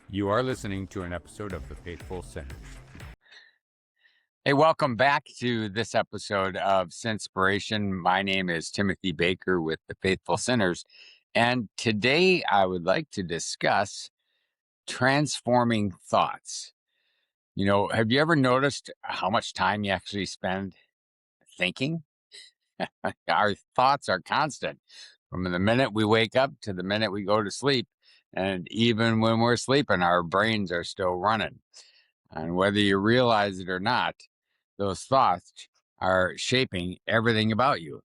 You are listening to an episode of The Faithful Sinners. Hey, welcome back to this episode of SINspiration. My name is Timothy Baker with The Faithful Sinners, and today I would like to discuss transforming thoughts. Have you ever noticed how much time you actually spend thinking? Our thoughts are constant from the minute we wake up to the minute we go to sleep. And even when we're sleeping, our brains are still running. And whether you realize it or not, those thoughts are shaping everything about you.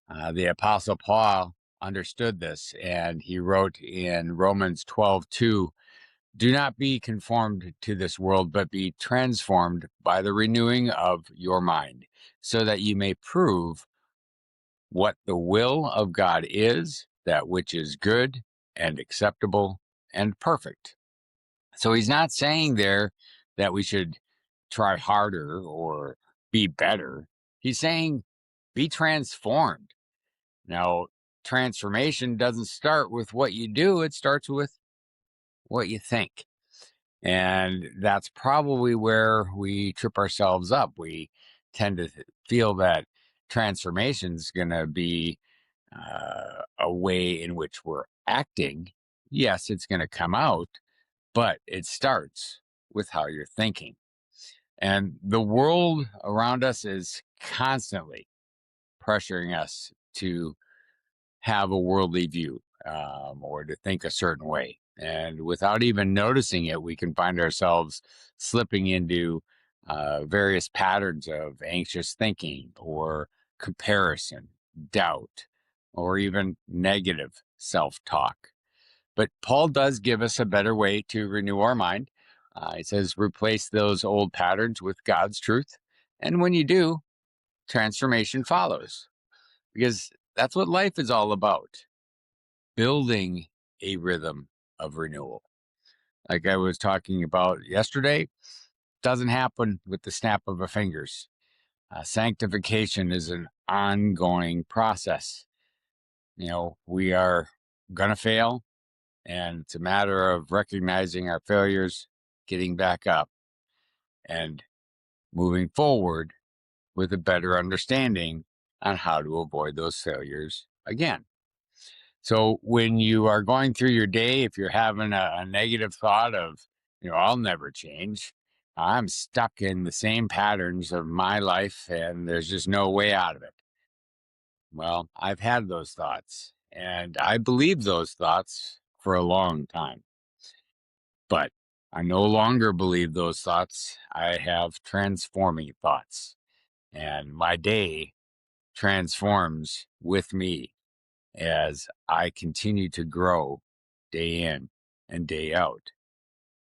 The Apostle Paul understood this, and he wrote in Romans 12:2, "Do not be conformed to this world, but be transformed by the renewing of your mind, so that you may prove what the will of God is, that which is good and acceptable and perfect." So he's not saying there that we should try harder or be better. He's saying be transformed. Now, transformation doesn't start with what you do, it starts with what you think. And that's probably where we trip ourselves up. We tend to feel that transformation is going to be a way in which we're acting. Yes, it's going to come out, but it starts with how you're thinking. And the world around us is constantly pressuring us to have a worldly view or to think a certain way. And without even noticing it, we can find ourselves slipping into various patterns of anxious thinking or comparison, doubt, or even negative self-talk. But Paul does give us a better way to renew our mind. He says, replace those old patterns with God's truth. And when you do, transformation follows. Because that's what life is all about. Building a rhythm of renewal. Like I was talking about yesterday, doesn't happen with the snap of our fingers. Sanctification is an ongoing process. We are going to fail. And it's a matter of recognizing our failures, getting back up, and moving forward with a better understanding on how to avoid those failures again. So when you are going through your day, if you're having a negative thought of, I'll never change, I'm stuck in the same patterns of my life and there's just no way out of it. Well, I've had those thoughts and I believed those thoughts for a long time. But I no longer believe those thoughts. I have transforming thoughts. And my day transforms with me as I continue to grow day in and day out.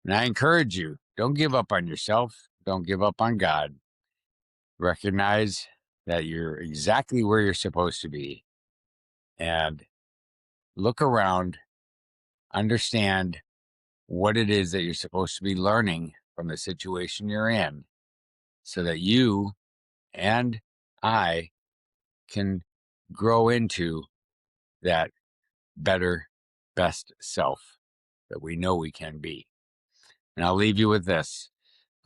And I encourage you, don't give up on yourself. Don't give up on God. Recognize that you're exactly where you're supposed to be. And look around, understand what it is that you're supposed to be learning from the situation you're in so that you and I can grow into that better, best self that we know we can be. And I'll leave you with this.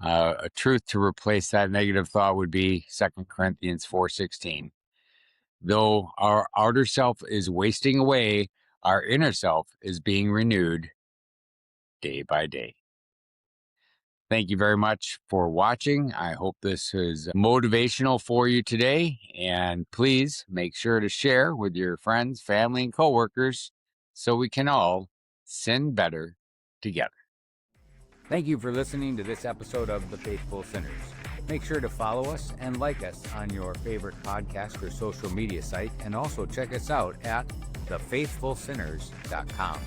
A truth to replace that negative thought would be 2 Corinthians 4:16. Though our outer self is wasting away, our inner self is being renewed day by day. Thank you very much for watching. I hope this is motivational for you today. And please make sure to share with your friends, family, and coworkers so we can all sin better together. Thank you for listening to this episode of The Faithful Sinners. Make sure to follow us and like us on your favorite podcast or social media site, and also check us out at thefaithfulsinners.com.